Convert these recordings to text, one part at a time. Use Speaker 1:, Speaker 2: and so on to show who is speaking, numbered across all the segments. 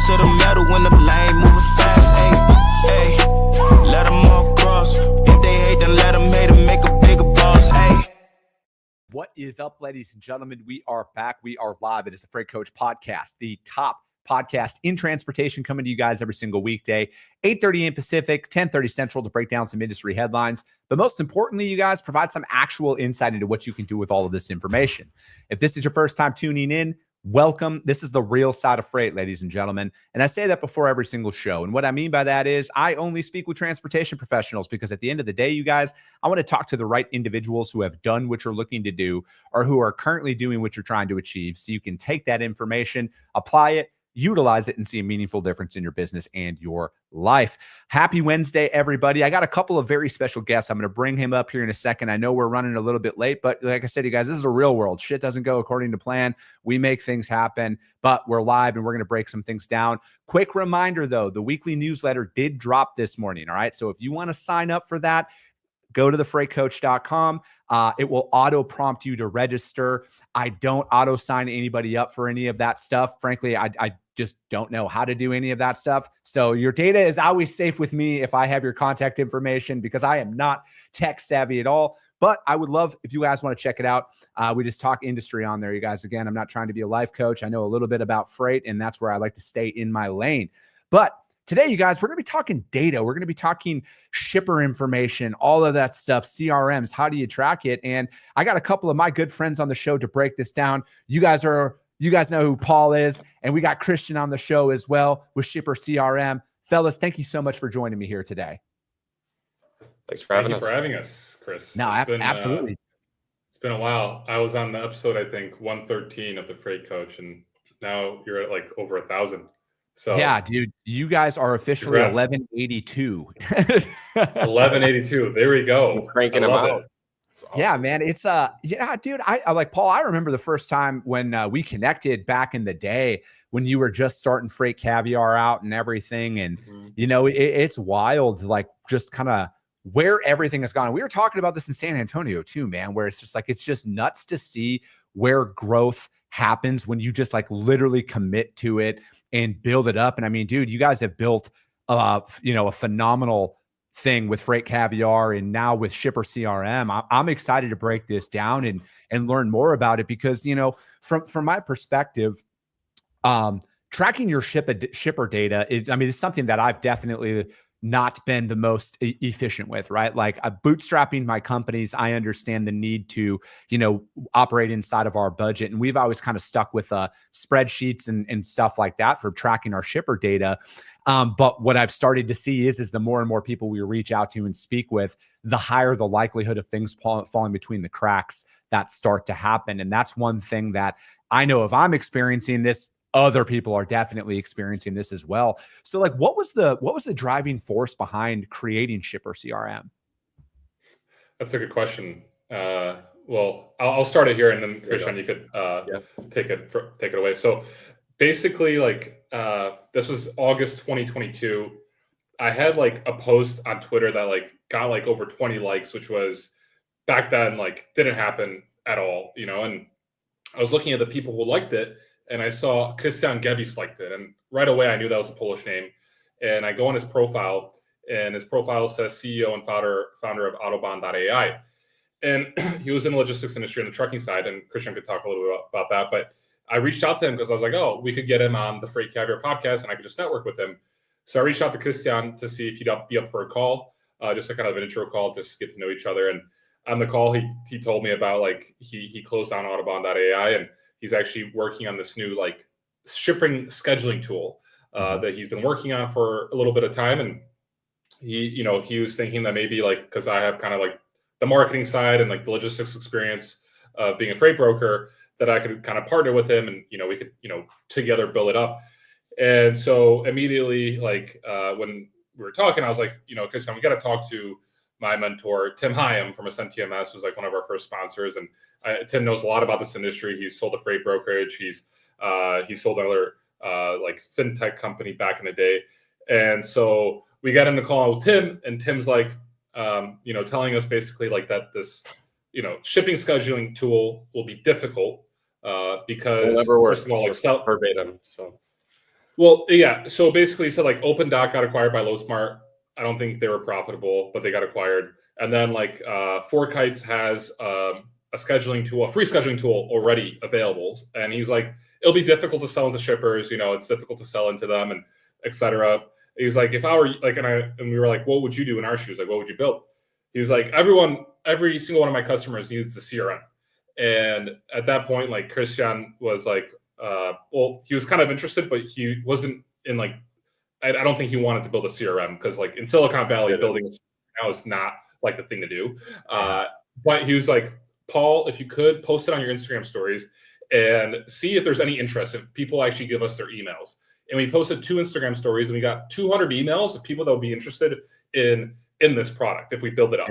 Speaker 1: to the metal when the lane moving fast. Hey, let them all cross. If they hate, then let them hate and make a bigger boss. Hey.
Speaker 2: What is up, ladies and gentlemen? We are back. We are live. It is the Freight Coach Podcast, the top podcast in transportation, coming to you guys every single weekday, 8:30 a.m. Pacific, 10:30 Central, to break down some industry headlines. But most importantly, you guys provide some actual insight into what you can do with all of this information. If this is your first time tuning in, welcome. This is the real side of freight, ladies and gentlemen. And I say that before every single show. And what I mean by that is I only speak with transportation professionals, because at the end of the day, you guys, I want to talk to the right individuals who have done what you're looking to do or who are currently doing what you're trying to achieve, so you can take that information, apply it, utilize it, and see a meaningful difference in your business and your life. Happy Wednesday, everybody. I got a couple of very special guests. I'm going to bring him up here in a second. I know we're running a little bit late, but like I said, you guys, this is a real world. Shit doesn't go according to plan. We make things happen, but we're live and we're going to break some things down. Quick reminder though, the weekly newsletter did drop this morning. All right. So if you want to sign up for that, go to thefreightcoach.com. It will auto prompt you to register. I don't auto sign anybody up for any of that stuff. Frankly, I just don't know how to do any of that stuff. So your data is always safe with me if I have your contact information, because I am not tech savvy at all. But I would love if you guys want to check it out. We just talk industry on there, you guys. Again, I'm not trying to be a life coach. I know a little bit about freight, and that's where I like to stay in my lane. But today, you guys, we're going to be talking data. We're going to be talking shipper information, all of that stuff, CRMs. How do you track it? And I got a couple of my good friends on the show to break this down. You guys know who Paul is, and we got Krystian on the show as well with Shipper CRM. Fellas, thank you so much for joining me here today.
Speaker 3: Thanks for having
Speaker 4: us, Chris.
Speaker 2: No, absolutely.
Speaker 4: It's been a while. I was on the episode, I think, 113 of the Freight Coach, and now you're at like over 1,000. So
Speaker 2: yeah, dude, you guys are officially 1182.
Speaker 4: 1182. There we go.
Speaker 3: I'm cranking them out.
Speaker 4: Awesome.
Speaker 2: Yeah, man. It's yeah, dude. I like Paul. I remember the first time when we connected back in the day when you were just starting Freight Caviar out and everything. And you know, it's wild, like just kind of where everything has gone. We were talking about this in San Antonio too, man, where it's just like it's just nuts to see where growth happens when you just like literally commit to it and build it up. And I mean, dude, you guys have built a phenomenal thing with Freight Caviar and now with Shipper CRM. I'm excited to break this down and learn more about it, because, you know, from my perspective, tracking your shipper data it's something that I've definitely not been the most efficient with, right? Like bootstrapping my companies, I understand the need to, you know, operate inside of our budget. And we've always kind of stuck with spreadsheets and stuff like that for tracking our shipper data. But what I've started to see is the more and more people we reach out to and speak with, the higher the likelihood of things falling between the cracks that start to happen. And that's one thing that I know if I'm experiencing this, other people are definitely experiencing this as well. So like, what was the driving force behind creating Shipper CRM?
Speaker 4: That's a good question. Well, I'll start it here, and then Krystian, you could take it away. So basically, like this was August 2022. I had like a post on Twitter that like got like over 20 likes, which was back then like didn't happen at all, you know. And I was looking at the people who liked it, and I saw Krystian Gebis liked it. And right away, I knew that was a Polish name. And I go on his profile, and his profile says CEO and founder of Autobahn.ai. And he was in the logistics industry on the trucking side, and Krystian could talk a little bit about that. But I reached out to him because I was like, oh, we could get him on the Freight Caviar podcast, and I could just network with him. So I reached out to Krystian to see if he'd be up for a call, just a kind of an intro call, just get to know each other. And on the call, he told me about like he closed down Autobahn.ai, and he's actually working on this new like shipping scheduling tool that he's been working on for a little bit of time. And he was thinking that maybe like, because I have kind of like the marketing side and like the logistics experience of being a freight broker, that I could kind of partner with him, and we could together build it up. And so immediately, like when we were talking, I was like, Krystian, we got to talk to my mentor, Tim Hyam from Ascent TMS, who's like one of our first sponsors. And Tim knows a lot about this industry. He's sold a freight brokerage. He's sold another like fintech company back in the day. And so we got him to call with Tim, and Tim's like, telling us basically like that this, shipping scheduling tool will be difficult because first of all, like
Speaker 3: verbatim. So
Speaker 4: Well, yeah. So basically, he said like OpenDoc got acquired by LoadSmart. I don't think they were profitable, but they got acquired. And then like Four Kites has a scheduling tool, a free scheduling tool already available. And he's like, it'll be difficult to sell into shippers. You know, it's difficult to sell into them and et cetera. He was like, if I were like, and we were like, what would you do in our shoes? Like, what would you build? He was like, every single one of my customers needs a CRM. And at that point, like Krystian was like, well, he was kind of interested, but he wasn't in like, I don't think he wanted to build a CRM because like in Silicon Valley, building a CRM now is not like the thing to do. But he was like, Paul, if you could post it on your Instagram stories and see if there's any interest, if people actually give us their emails. And we posted 2 Instagram stories and we got 200 emails of people that would be interested in this product if we build it up.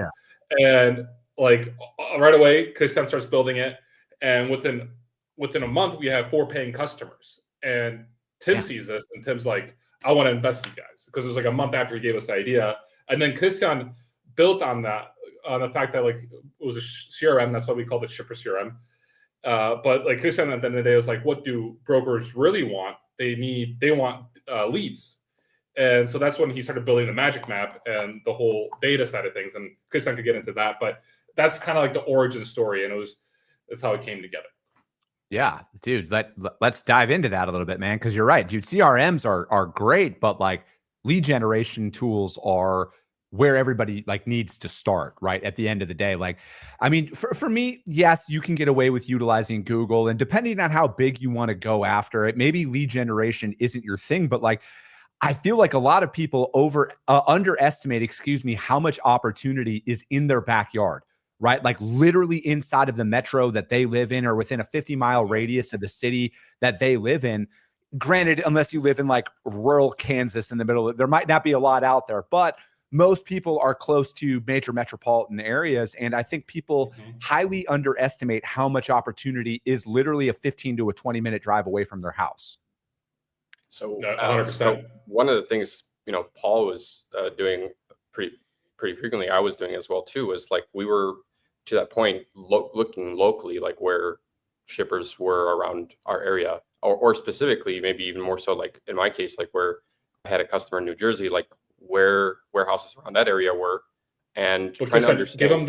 Speaker 4: And like right away, Krystian starts building it. And within a month, we have 4 paying customers. And Tim sees this and Tim's like, I want to invest in you guys, because it was like a month after he gave us the idea. And then Krystian built on that, on the fact that like it was a CRM. That's why we call it shipper CRM. But like Krystian at the end of the day was like, what do brokers really want? They want leads. And so that's when he started building the magic map and the whole data side of things. And Krystian could get into that, but that's kind of like the origin story. And that's how it came together.
Speaker 2: Yeah, dude, let's dive into that a little bit, man. Cause you're right, dude. CRMs are great, but like lead generation tools are where everybody like needs to start, right? At the end of the day. Like, I mean, for me, yes, you can get away with utilizing Google, and depending on how big you want to go after it, maybe lead generation isn't your thing, but like, I feel like a lot of people underestimate, how much opportunity is in their backyard, right? Like literally inside of the metro that they live in, or within a 50-mile radius of the city that they live in. Granted, unless you live in like rural Kansas in the middle, there might not be a lot out there, but most people are close to major metropolitan areas. And I think people highly underestimate how much opportunity is literally a 15 to a 20-minute drive away from their house.
Speaker 3: So,
Speaker 4: 100%.
Speaker 3: So one of the things, Paul was doing pretty frequently, I was doing as well too, was like we were to that point looking locally, like where shippers were around our area, or specifically maybe even more so, like in my case, like where I had a customer in New Jersey, like where warehouses around that area were, and trying to understand.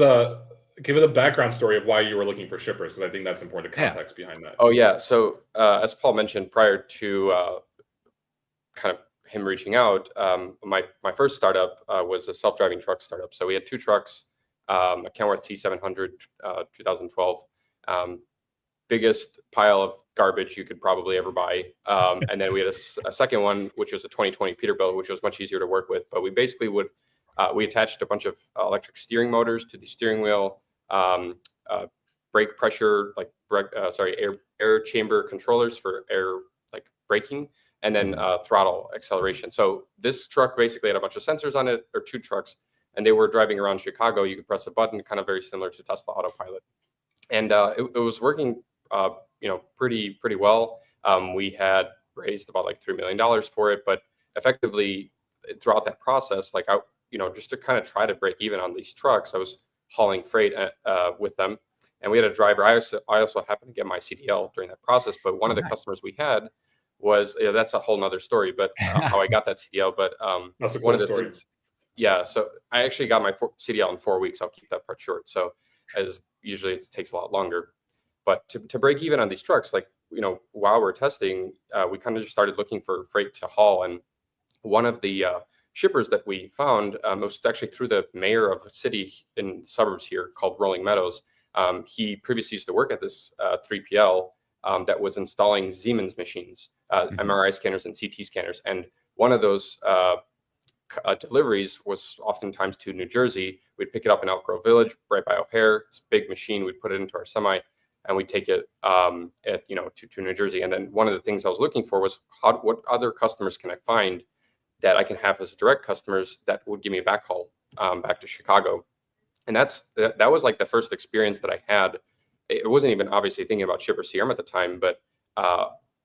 Speaker 4: Give it the background story of why you were looking for shippers, because I think that's important context behind that.
Speaker 3: Oh yeah, so as Paul mentioned, prior to kind of him reaching out, my first startup was a self-driving truck startup. So we had 2 trucks, a Kenworth T700, 2012, biggest pile of garbage you could probably ever buy. And then we had a second one, which was a 2020 Peterbilt, which was much easier to work with. But we basically we attached a bunch of electric steering motors to the steering wheel, brake pressure, like air chamber controllers for air like braking, and then throttle acceleration. So this truck basically had a bunch of sensors on it, or 2 trucks, and they were driving around Chicago. You could press a button, kind of very similar to Tesla Autopilot, and it was working, pretty well. We had raised about like $3 million for it, but effectively throughout that process, like just to kind of try to break even on these trucks, I was hauling freight with them, and we had a driver. I also happened to get my CDL during that process, but one of the customers we had was that's a whole nother story, but how I got that CDL. But
Speaker 4: that's a cool story.
Speaker 3: Yeah, so I actually got my CDL in 4 weeks. I'll keep that part short. So as usually it takes a lot longer, but to break even on these trucks, like while we're testing, we kind of just started looking for freight to haul, and one of the shippers that we found was actually through the mayor of a city in the suburbs here called Rolling Meadows. He previously used to work at this 3PL that was installing Siemens machines, MRI scanners and CT scanners. And one of those deliveries was oftentimes to New Jersey. We'd pick it up in Elk Grove Village, right by O'Hare. It's a big machine. We'd put it into our semi, and we'd take it to New Jersey. And then one of the things I was looking for was what other customers can I find that I can have as direct customers that would give me a backhaul back to Chicago. And that was like the first experience that I had. It wasn't even obviously thinking about shipper CRM at the time, but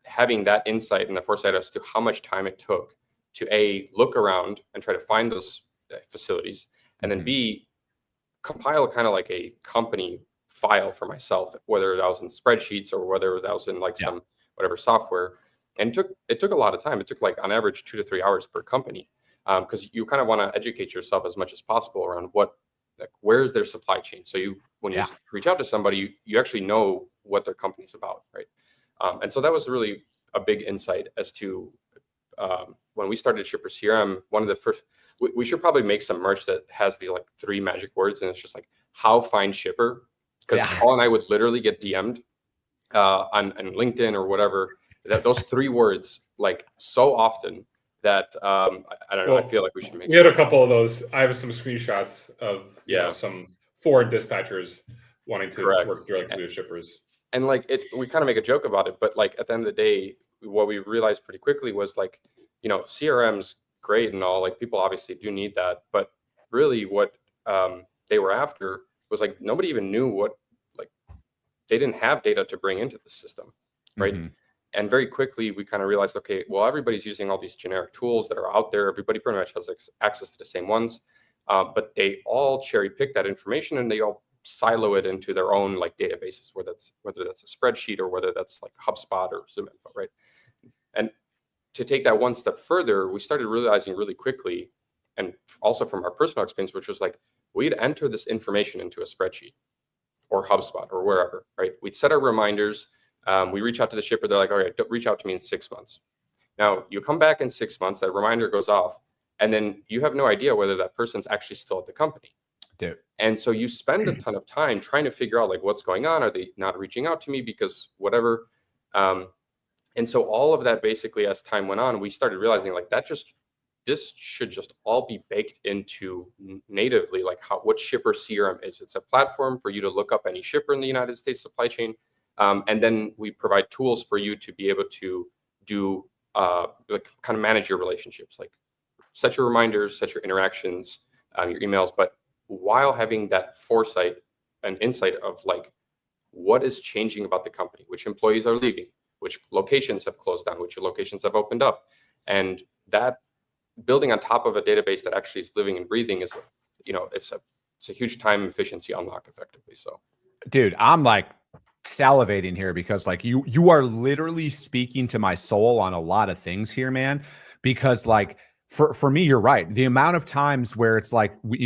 Speaker 3: having that insight and the foresight as to how much time it took to look around and try to find those facilities, and then B, compile kind of like a company file for myself, whether that was in spreadsheets or whether that was in like some whatever software. And it took a lot of time. It took like on average 2 to 3 hours per company, because you kind of want to educate yourself as much as possible around where is their supply chain. So when you reach out to somebody, you actually know what their company's about, right? And so that was really a big insight as to when we started Shipper CRM. One of the first, we should probably make some merch that has the like 3 magic words, and it's just like how find shipper, because Paul and I would literally get DM'd on LinkedIn or whatever, those 3 words like so often that I don't know. Well, I feel like we should make.
Speaker 4: We had a couple of those. I have some screenshots of some foreign dispatchers wanting to work directly with shippers.
Speaker 3: And like we kind of make a joke about it, but like at the end of the day, what we realized pretty quickly was like, CRM's great and all, like people obviously do need that, but really what they were after was like nobody even knew they didn't have data to bring into the system, right? Mm-hmm. And very quickly, we kind of realized, okay, well, everybody's using all these generic tools that are out there. Everybody pretty much has access to the same ones, but they all cherry pick that information and they all silo it into their own like databases, whether that's a spreadsheet or whether that's like HubSpot or ZoomInfo, right? And to take that one step further, we started realizing really quickly, and also from our personal experience, which was like we'd enter this information into a spreadsheet or HubSpot or wherever, right? We'd set our reminders. We reach out to the shipper. They're like, all right, reach out to me in 6 months. Now you come back in 6 months, that reminder goes off, and then you have no idea whether that person's actually still at the company.
Speaker 2: Dude.
Speaker 3: And so you spend a ton of time trying to figure out like what's going on. Are they not reaching out to me because whatever? And so all of that basically, as time went on, we started realizing like this should just all be baked into natively, like what Shipper CRM is. It's a platform for you to look up any shipper in the United States supply chain. And then we provide tools for you to be able to do like kind of manage your relationships, like set your reminders, set your interactions, your emails, but while having that foresight and insight of like what is changing about the company, which employees are leaving, which locations have closed down, which locations have opened up. And that building on top of a database that actually is living and breathing is, it's a huge time efficiency unlock effectively. So,
Speaker 2: dude, I'm like salivating here because like you are literally speaking to my soul on a lot of things here, man, because like for me, you're right. The amount of times where it's like, we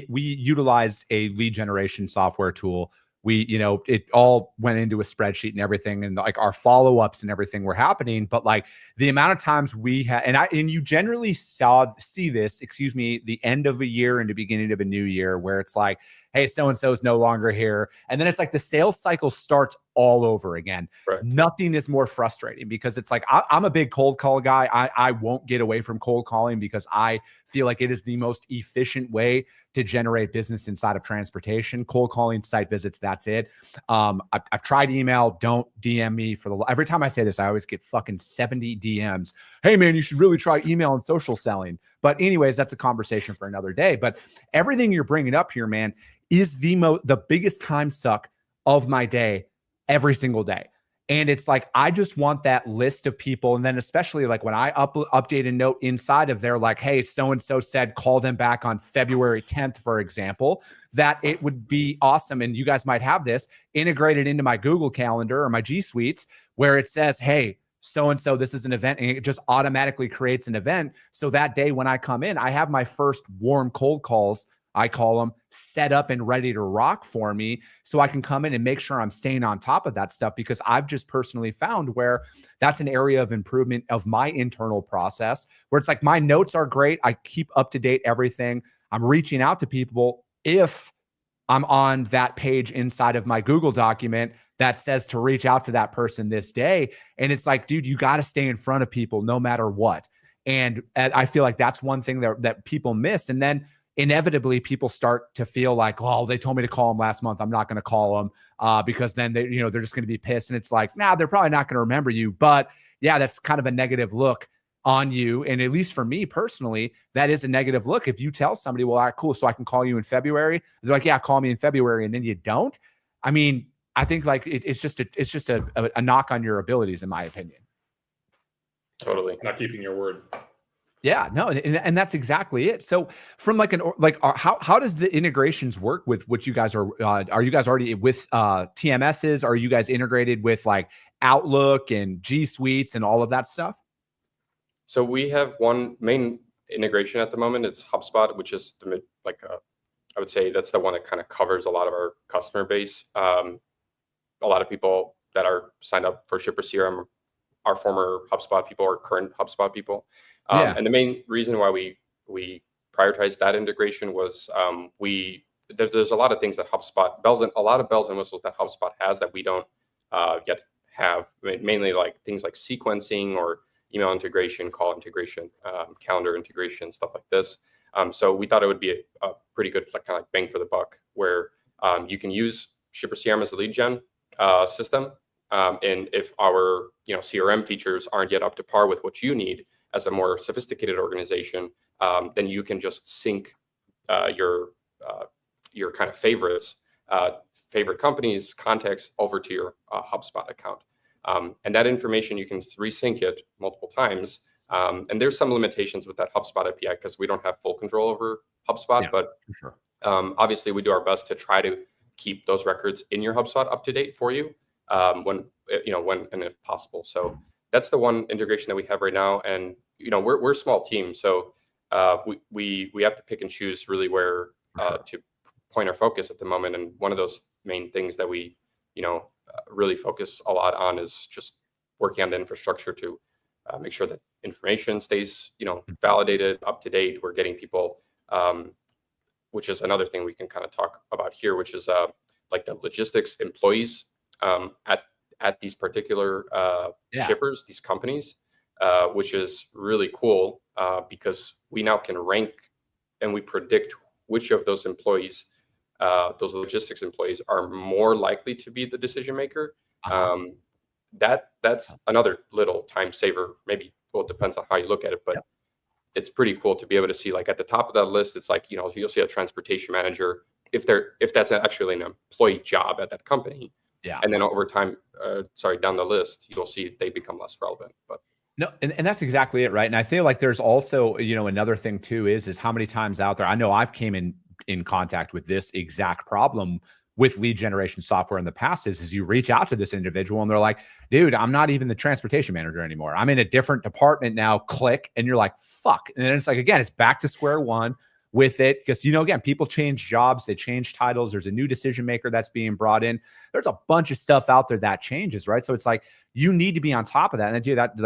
Speaker 2: utilize a lead generation software tool. It all went into a spreadsheet and everything, and like our follow-ups and everything were happening. But like the amount of times we had, and you generally see this, the end of a year and the beginning of a new year, where it's like, hey, so-and-so is no longer here. And then it's like the sales cycle starts all over again.
Speaker 3: Right.
Speaker 2: Nothing is more frustrating because it's like, I'm a big cold call guy. I won't get away from cold calling because I feel like it is the most efficient way to generate business inside of transportation. Cold calling, site visits, that's it. I've tried email. Don't DM me every time I say this, I always get fucking 70 DMs. Hey man, you should really try email and social selling. But anyways, that's a conversation for another day. But everything you're bringing up here, man, is the biggest time suck of my day every single day. And it's like, I just want that list of people. And then especially like when I update a note inside of there, like, hey, so-and-so said, call them back on February 10th, for example, that it would be awesome. And you guys might have this integrated into my Google Calendar or my G Suites where it says, hey, so-and-so, this is an event, and it just automatically creates an event. So that day when I come in, I have my first warm cold calls, I call them, set up and ready to rock for me so I can come in and make sure I'm staying on top of that stuff, because I've just personally found where that's an area of improvement of my internal process where it's like my notes are great. I keep up to date everything. I'm reaching out to people if I'm on that page inside of my Google document that says to reach out to that person this day. And it's like, dude, you got to stay in front of people no matter what. And I feel like that's one thing that people miss. And then inevitably people start to feel like, oh, they told me to call them last month, I'm not going to call them because then they're just going to be pissed. And it's like, they're probably not going to remember you. But yeah, that's kind of a negative look on you. And at least for me personally, that is a negative look. If you tell somebody, well, all right, cool, so I can call you in February. They're like, yeah, call me in February. And then you don't. I mean, I think like it's just a knock on your abilities, in my opinion.
Speaker 3: Totally.
Speaker 4: Not keeping your word.
Speaker 2: Yeah, no, and that's exactly it. So from how does the integrations work with what you guys are you guys already with TMSs? Are you guys integrated with like Outlook and G Suites and all of that stuff?
Speaker 3: So we have one main integration at the moment. It's HubSpot, which is I would say that's the one that kind of covers a lot of our customer base. A lot of people that are signed up for Shipper CRM are former HubSpot people or current HubSpot people. And the main reason why we prioritized that integration was there's a lot of things that HubSpot a lot of bells and whistles that HubSpot has that we don't yet have. Mainly like things like sequencing or email integration, call integration, calendar integration, stuff like this. So we thought it would be a pretty good kind of like bang for the buck, where you can use Shipper CRM as a lead gen system, and if our CRM features aren't yet up to par with what you need as a more sophisticated organization, then you can just sync your kind of favorite companies, contacts over to your HubSpot account, and that information you can resync it multiple times. And there's some limitations with that HubSpot API because we don't have full control over HubSpot, but
Speaker 2: sure.
Speaker 3: Obviously we do our best to try to keep those records in your HubSpot up to date for you when and if possible. So that's the one integration that we have right now. And we're a small team, so we have to pick and choose really where to point our focus at the moment. And one of those main things that we really focus a lot on is just working on the infrastructure to make sure that information stays, validated, up to date. We're getting people, which is another thing we can kind of talk about here, which is like the logistics employees at these particular shippers, these companies, which is really cool because we now can rank and we predict which of those employees, those logistics employees, are more likely to be the decision maker. That's another little time saver. Maybe, well, it depends on how you look at it, but it's pretty cool to be able to see, like, at the top of that list, it's like, you'll see a transportation manager if that's actually an employee job at that company. And then over time, down the list, you'll see they become less relevant. But
Speaker 2: no, and that's exactly it, right? And I feel like there's also, another thing too is how many times out there, I know I've came in contact with this exact problem with lead generation software in the past is you reach out to this individual and they're like, dude, I'm not even the transportation manager anymore. I'm in a different department now, click. And you're like, fuck. And then it's like, again, it's back to square one with it. Because, again, people change jobs, they change titles. There's a new decision maker that's being brought in. There's a bunch of stuff out there that changes, right? So it's like, you need to be on top of that. And I do that,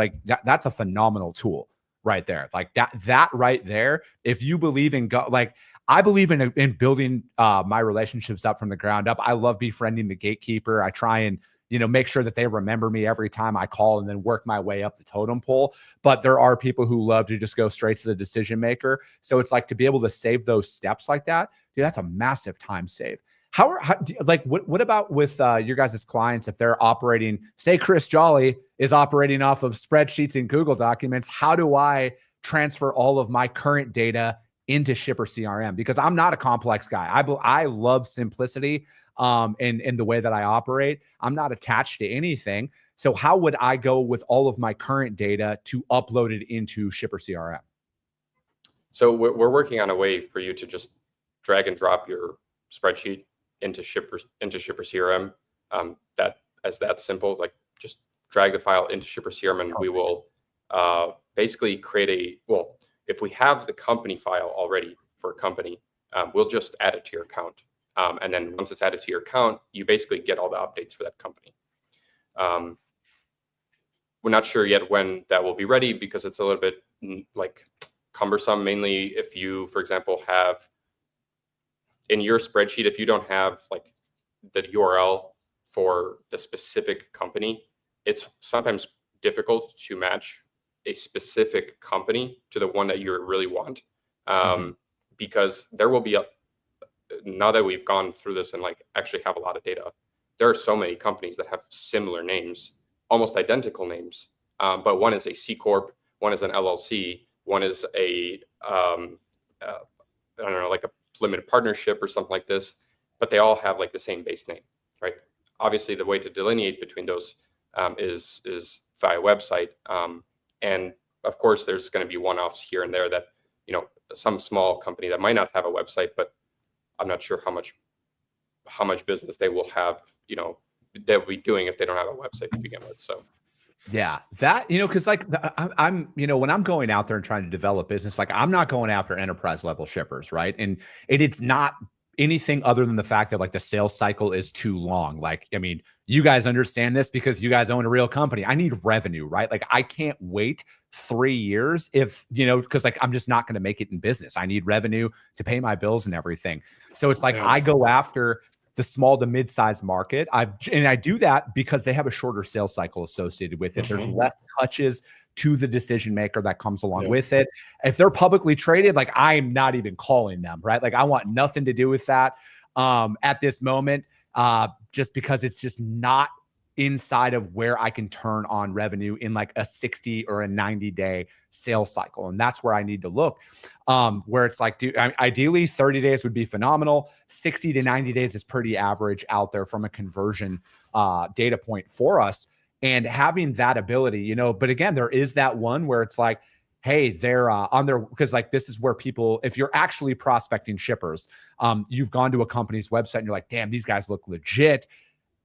Speaker 2: that's a phenomenal tool right there. Like that right there. If you believe in I believe in building my relationships up from the ground up. I love befriending the gatekeeper. I try and, make sure that they remember me every time I call and then work my way up the totem pole. But there are people who love to just go straight to the decision maker. So it's like to be able to save those steps like that, dude, that's a massive time save. What about with your guys' clients, if they're operating, say Chris Jolly is operating off of spreadsheets and Google documents, how do I transfer all of my current data into Shipper CRM? Because I'm not a complex guy. I love simplicity in the way that I operate. I'm not attached to anything. So how would I go with all of my current data to upload it into Shipper CRM?
Speaker 3: So we're working on a way for you to just drag and drop your spreadsheet into Shipper CRM. That simple. Like, just drag the file into Shipper CRM, and we will basically create if we have the company file already for a company, we'll just add it to your account. And then once it's added to your account, you basically get all the updates for that company. We're not sure yet when that will be ready because it's a little bit cumbersome. Mainly if you, for example, have in your spreadsheet, if you don't have the URL for the specific company, it's sometimes difficult to match a specific company to the one that you really want, because there will be now that we've gone through this and actually have a lot of data, there are so many companies that have similar names, almost identical names, but one is a C Corp, one is an LLC, one is a like a limited partnership or something like this, but they all have the same base name, right? Obviously, the way to delineate between those is via website. And of course, there's going to be one-offs here and there that, some small company that might not have a website, but I'm not sure how much business they will have, they'll be doing if they don't have a website to begin with. So.
Speaker 2: Yeah, that, because like I'm, when I'm going out there and trying to develop business, like I'm not going after enterprise level shippers, right? And it's not anything other than the fact that like the sales cycle is too long. Like, I mean, you guys understand this because you guys own a real company. I need revenue, right? Like I can't wait 3 years if, because like I'm just not going to make it in business. I need revenue to pay my bills and everything. So it's like I go after the small to mid-sized market. And I do that because they have a shorter sales cycle associated with it. There's less touches to the decision maker that comes along with it. If they're publicly traded, like I'm not even calling them, right? Like I want nothing to do with that at this moment, just because it's just not inside of where I can turn on revenue in like a 60 or a 90-day sales cycle. And that's where I need to look, where it's like, ideally 30 days would be phenomenal. 60 to 90 days is pretty average out there from a conversion data point for us. And having that ability, but again, there is that one where it's like, hey, they're on their, because like this is where people, if you're actually prospecting shippers, you've gone to a company's website and you're like, damn, these guys look legit.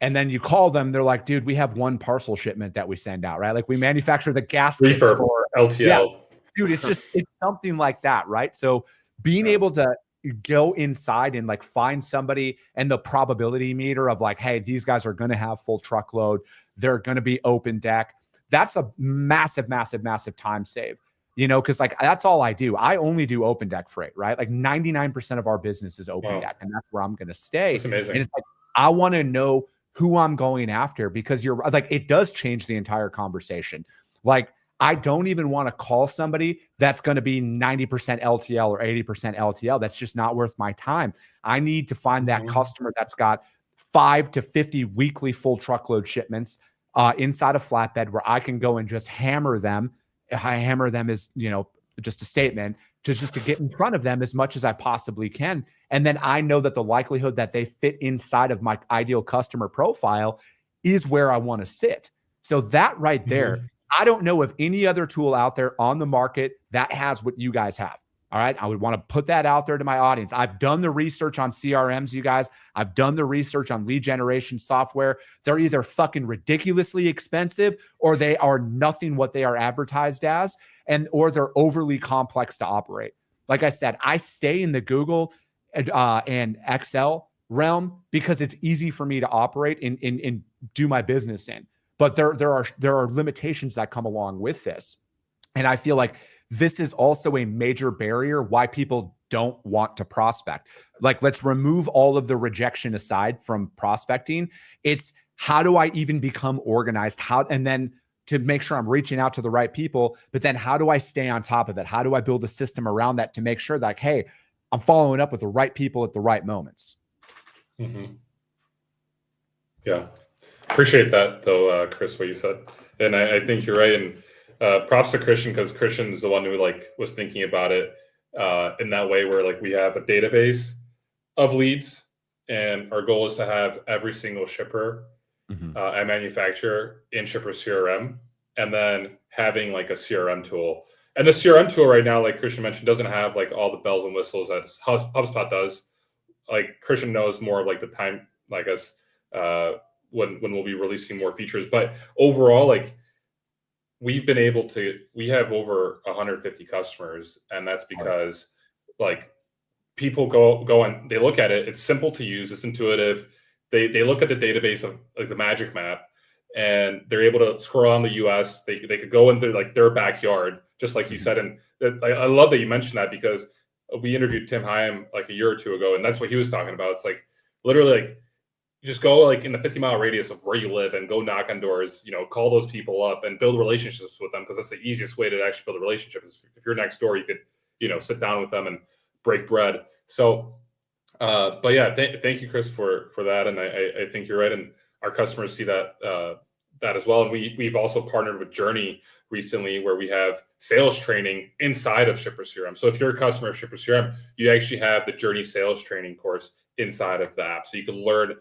Speaker 2: And then you call them, they're like, dude, we have one parcel shipment that we send out, right? Like we manufacture the gaskets for
Speaker 4: LTL.
Speaker 2: Yeah, dude, it's something like that, right? So being able to go inside and like find somebody and the probability meter of like, hey, these guys are going to have full truckload. They're going to be open deck. That's a massive, massive, massive time save, because like that's all I do. I only do open deck freight, right? Like 99% of our business is open deck, and that's where I'm going to stay.
Speaker 4: That's amazing.
Speaker 2: And it's like, I want to know who I'm going after, because you're like, it does change the entire conversation. Like, I don't even want to call somebody that's going to be 90% LTL or 80% LTL. That's just not worth my time. I need to find that customer that's got 5 to 50 weekly full truckload shipments inside a flatbed where I can go and just hammer them. I hammer them is, just a statement, just to get in front of them as much as I possibly can. And then I know that the likelihood that they fit inside of my ideal customer profile is where I want to sit. So that right there, I don't know of any other tool out there on the market that has what you guys have. All right. I would want to put that out there to my audience. I've done the research on CRMs, you guys. I've done the research on lead generation software. They're either fucking ridiculously expensive or they are nothing what they are advertised as, or they're overly complex to operate. Like I said, I stay in the Google and Excel realm because it's easy for me to operate and do my business in. But there are limitations that come along with this. And I feel like this is also a major barrier why people don't want to prospect. Like, let's remove all of the rejection aside from prospecting. It's how do I even become organized? And then to make sure I'm reaching out to the right people, but then how do I stay on top of it? How do I build a system around that to make sure that, hey, I'm following up with the right people at the right moments?
Speaker 4: Yeah. Appreciate that though, Chris, what you said. And I think you're right. And props to Krystian, because Krystian is the one who was thinking about it in that way, where we have a database of leads, and our goal is to have every single shipper and manufacturer in shipper CRM, and then having a CRM tool. And the CRM tool right now, like Krystian mentioned, doesn't have all the bells and whistles that HubSpot does. Krystian knows more of the time, when we'll be releasing more features. But overall, we have over 150 customers, and that's because people go and they look at it. It's simple to use. It's intuitive. They look at the database of the magic map, and they're able to scroll on the US. They could go into their backyard, just like you said. And I love that you mentioned that, because we interviewed Tim Hyam a year or two ago, and that's what he was talking about. It's literally you just go in the 50-mile radius of where you live and go knock on doors, call those people up and build relationships with them, because that's the easiest way to actually build a relationship. If you're next door, you could, sit down with them and break bread. So, but yeah, thank you, Chris, for that. And I think you're right. And our customers see that as well. And we've also partnered with Journey recently, where we have sales training inside of Shipper CRM. So if you're a customer of Shipper CRM, you actually have the Journey sales training course inside of the app. So you can learn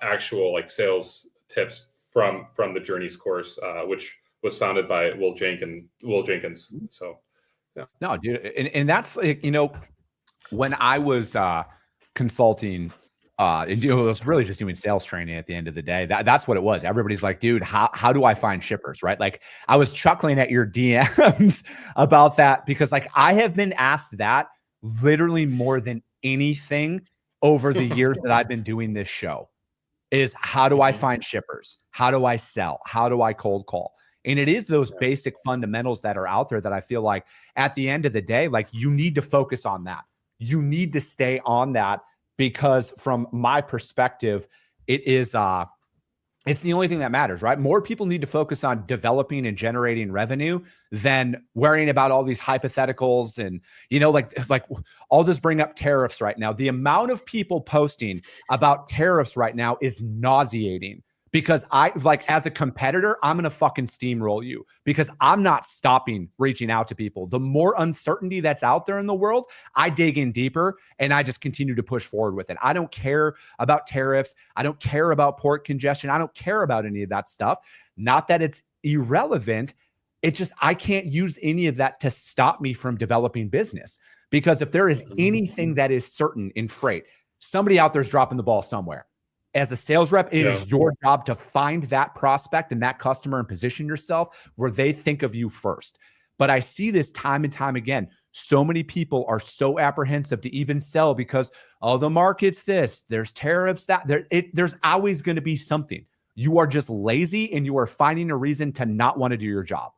Speaker 4: actual sales tips from the Journeys course, which was founded by Will Jenkins. So yeah.
Speaker 2: No, dude. And that's when I was consulting It was really just doing sales training at the end of the day. That's what it was. Everybody's like, dude, how do I find shippers? Right. Like I was chuckling at your DMs about that because like I have been asked that literally more than anything over the years that I've been doing this show is how do I find shippers? How do I sell? How do I cold call? And it is those basic fundamentals that are out there that I feel like at the end of the day, like you need to focus on that. You need to stay on that because from my perspective, it is it's the only thing that matters, right? More people need to focus on developing and generating revenue than worrying about all these hypotheticals. And, you know, like I'll just bring up tariffs right now. The amount of people posting about tariffs right now is nauseating because I like as a competitor, I'm going to fucking steamroll you because I'm not stopping reaching out to people. The more uncertainty that's out there in the world, I dig in deeper and I just continue to push forward with it. I don't care about tariffs. I don't care about port congestion. I don't care about any of that stuff. Not that it's irrelevant. It's just, I can't use any of that to stop me from developing business because if there is anything that is certain in freight, somebody out there is dropping the ball somewhere. As a sales rep, it is your job to find that prospect and that customer and position yourself where they think of you first. But I see this time and time again. So many people are so apprehensive to even sell because, oh, the market's this, there's tariffs, that there's always going to be something. You are just lazy and you are finding a reason to not want to do your job.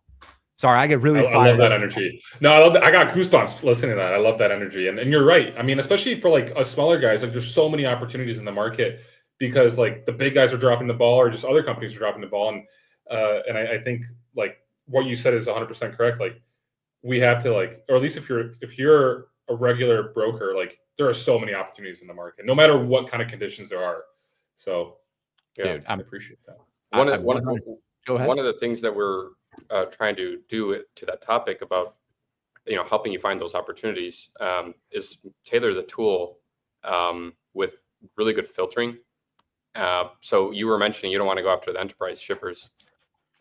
Speaker 2: Sorry, I get really fired up.
Speaker 4: I love that energy. No, I love that. I got goosebumps listening to that. I love that energy. And you're right. I mean, especially for like us smaller guys, like there's so many opportunities in the market because like the big guys are dropping the ball or just other companies are dropping the ball. And I think like what you said is 100% correct. Like we have to like, or at least if you're a regular broker, like there are so many opportunities in the market, no matter what kind of conditions there are. So yeah, dude, I appreciate that.
Speaker 3: One of the things that we're trying to do to that topic about, you know, helping you find those opportunities is tailor the tool with really good filtering. So you were mentioning you don't want to go after the enterprise shippers.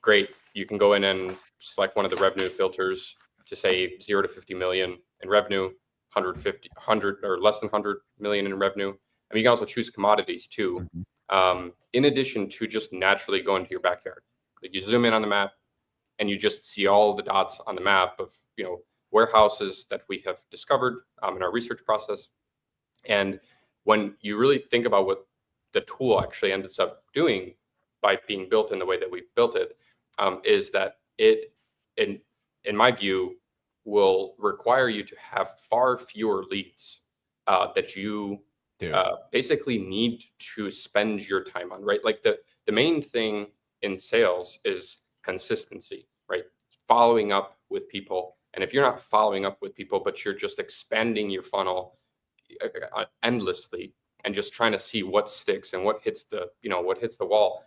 Speaker 3: Great. You can go in and select one of the revenue filters to say 0 to 50 million in revenue, 100 or less than 100 million in revenue. I mean, you can also choose commodities too. In addition to just naturally going to your backyard, like you zoom in on the map and you just see all the dots on the map of, you know, warehouses that we have discovered in our research process. And when you really think about what the tool actually ends up doing by being built in the way that we've built it, is that it, in my view, will require you to have far fewer leads that you basically need to spend your time on, right? Like the main thing in sales is consistency, right? Following up with people. And if you're not following up with people, but you're just expanding your funnel endlessly and just trying to see what sticks and what hits the wall,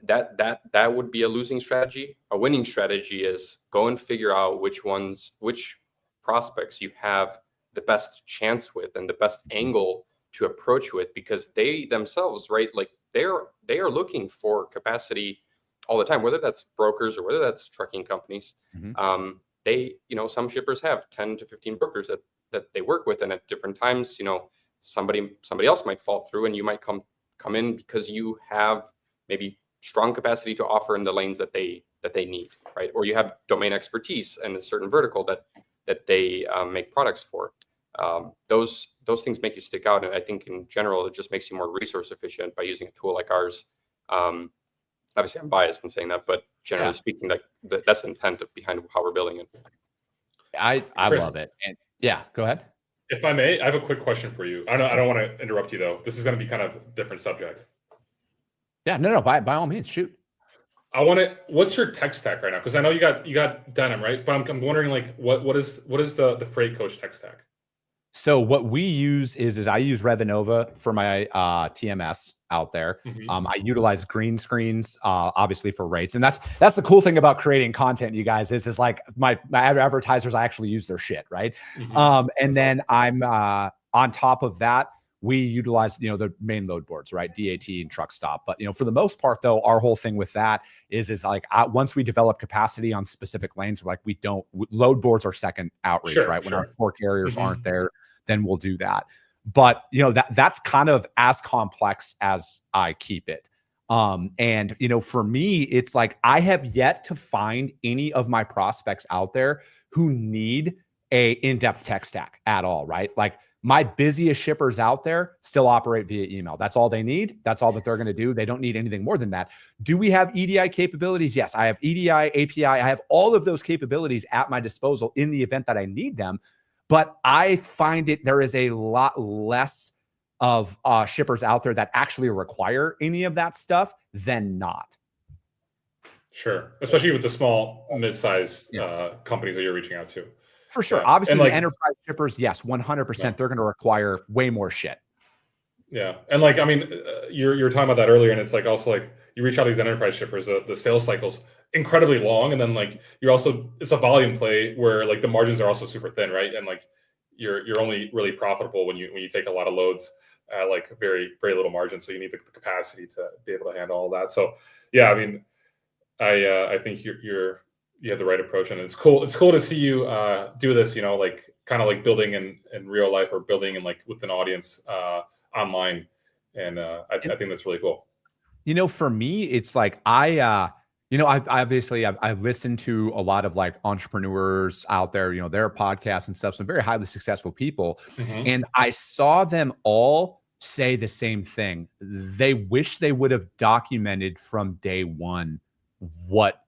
Speaker 3: that would be a losing strategy. A winning strategy is go and figure out which prospects you have the best chance with and the best angle to approach with, because they themselves, right, like they are looking for capacity all the time, whether that's brokers or whether that's trucking companies. They, you know, some shippers have 10 to 15 brokers that they work with, and at different times, you know, somebody else might fall through and you might come in because you have maybe strong capacity to offer in the lanes that they need, right? Or you have domain expertise in a certain vertical that they make products for. Those things make you stick out, and I think in general it just makes you more resource efficient by using a tool like ours. Obviously, I'm biased in saying that, but generally speaking, like that's the intent behind how we're building it.
Speaker 2: I love it. And yeah, go ahead.
Speaker 4: If I may, I have a quick question for you. I don't want to interrupt you though. This is going to be kind of a different subject.
Speaker 2: Yeah, no, by all means, shoot.
Speaker 4: What's your tech stack right now? Because I know you got Denim, right? But I'm wondering like what is the Freight Coach tech stack?
Speaker 2: So what we use is I use Revinova for my TMS out there. I utilize green screens, obviously for rates. And that's the cool thing about creating content, you guys, is like my advertisers, I actually use their shit, right? And then I'm on top of that, we utilize, you know, the main load boards, right? DAT and truck stop. But, you know, for the most part though, our whole thing with that is like once we develop capacity on specific lanes, like load boards are second outreach, right? When our core carriers aren't there, then we'll do that. But that's kind of as complex as I keep it. And for me, it's like I have yet to find any of my prospects out there who need a in-depth tech stack at all, right? Like my busiest shippers out there still operate via email. That's all they need. That's all that they're going to do. They don't need anything more than that. Do we have EDI capabilities? Yes, I have EDI, API. I have all of those capabilities at my disposal in the event that I need them. But I find there is a lot less of shippers out there that actually require any of that stuff than not.
Speaker 4: Sure. Especially with the small, mid-sized companies that you're reaching out to.
Speaker 2: For sure.
Speaker 4: Yeah.
Speaker 2: Obviously, the enterprise shippers, yes, 100%, they're going to require way more shit.
Speaker 4: Yeah. And like, I mean, you're talking about that earlier, and it's like also like you reach out to these enterprise shippers, the sales cycle's incredibly long. And then like it's a volume play where like the margins are also super thin, right? And like you're only really profitable when you take a lot of loads at like very, very little margin. So you need the capacity to be able to handle all that. So yeah, I mean, I think you have the right approach, and it's cool to see you do this, like kind of like building in real life or building in like with an audience online. And I think that's really cool.
Speaker 2: For me, it's like I've listened to a lot of like entrepreneurs out there, their podcasts and stuff, some very highly successful people.
Speaker 4: Mm-hmm.
Speaker 2: And I saw them all say the same thing. They wish they would have documented from day one what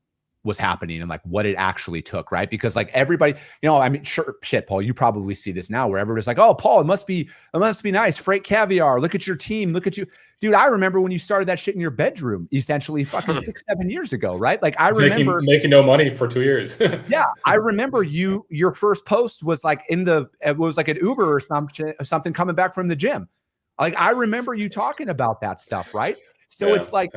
Speaker 2: was happening and like what it actually took, right? Because like everybody, I mean, sure, shit, Paul, you probably see this now where everybody's like, oh, Paul, it must be nice. Freight Caviar. Look at your team. Look at you. Dude, I remember when you started that shit in your bedroom, essentially fucking 6-7 years ago, right? Like I remember
Speaker 4: making no money for 2 years.
Speaker 2: Yeah. I remember your first post was like it was like an Uber or something coming back from the gym. Like I remember you talking about that stuff, right? So it's like,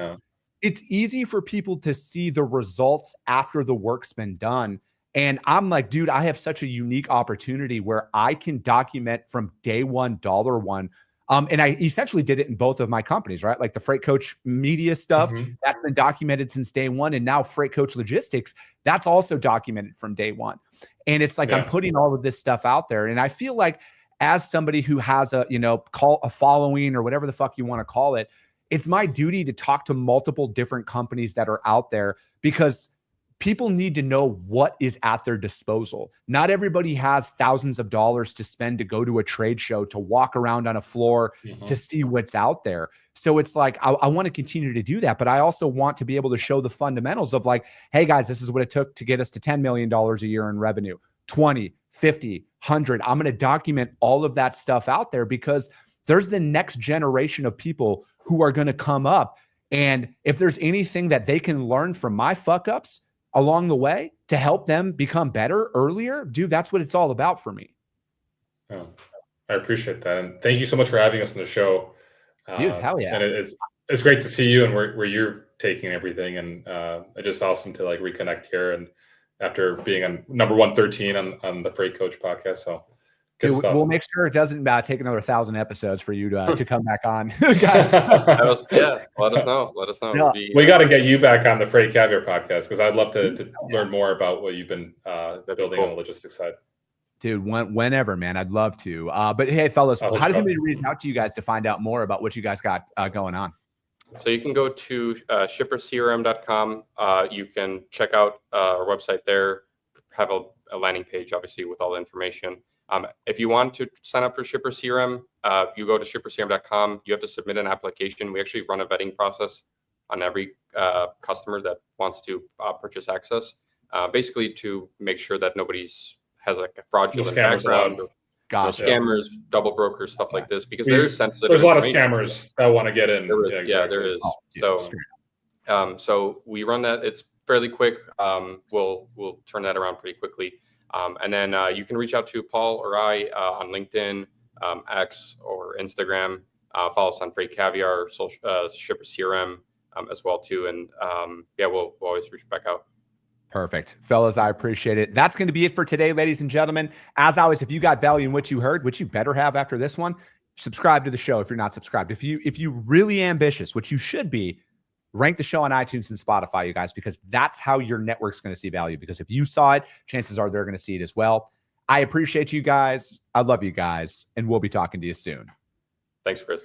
Speaker 2: it's easy for people to see the results after the work's been done. And I'm like, dude, I have such a unique opportunity where I can document from day one, dollar one. And I essentially did it in both of my companies, right? Like the Freight Coach media stuff, that's been documented since day one. And now Freight Coach Logistics, that's also documented from day one. And it's like, I'm putting all of this stuff out there. And I feel like as somebody who has a following or whatever the fuck you want to call it, it's my duty to talk to multiple different companies that are out there because people need to know what is at their disposal. Not everybody has thousands of dollars to spend to go to a trade show, to walk around on a floor, to see what's out there. So it's like, I want to continue to do that, but I also want to be able to show the fundamentals of like, hey guys, this is what it took to get us to $10 million a year in revenue, 20, 50, 100. I'm going to document all of that stuff out there because there's the next generation of people who are going to come up. And if there's anything that they can learn from my fuck ups along the way to help them become better earlier, dude, that's what it's all about for me.
Speaker 4: Oh, I appreciate that. And thank you so much for having us on the show.
Speaker 2: Dude, hell yeah.
Speaker 4: And it's great to see you and where you're taking everything. And it's just awesome to like reconnect here. And after being on number 113 on the Freight Coach podcast. So
Speaker 2: dude, we'll make sure it doesn't take another 1,000 episodes for you to come back on, guys.
Speaker 3: Let us know.
Speaker 2: Yeah.
Speaker 4: We got to get you back on the Freight Caviar podcast because I'd love to learn more about what you've been building on the logistics side.
Speaker 2: Dude, whenever, man, I'd love to. But hey, fellas, how does anybody reach out to you guys to find out more about what you guys got going on?
Speaker 3: So you can go to shippercrm.com. You can check out our website there. Have a landing page, obviously, with all the information. If you want to sign up for Shipper CRM, you go to shippercrm.com. You have to submit an application. We actually run a vetting process on every customer that wants to purchase access, basically to make sure that nobody's has like a fraudulent background.
Speaker 2: Gotcha.
Speaker 3: Scammers, double brokers, stuff like this, because there is sensitive.
Speaker 4: There's a lot of scammers that want to get in.
Speaker 3: There is. So we run that. It's fairly quick. We'll turn that around pretty quickly. And then you can reach out to Paul or I on LinkedIn, X, or Instagram. Follow us on Freight Caviar, Shipper CRM as well too. And we'll always reach back out.
Speaker 2: Perfect. Fellas, I appreciate it. That's going to be it for today, ladies and gentlemen. As always, if you got value in what you heard, which you better have after this one, subscribe to the show if you're not subscribed. If you really ambitious, which you should be, rank the show on iTunes and Spotify, you guys, because that's how your network's going to see value. Because if you saw it, chances are they're going to see it as well. I appreciate you guys. I love you guys. And we'll be talking to you soon.
Speaker 3: Thanks, Chris.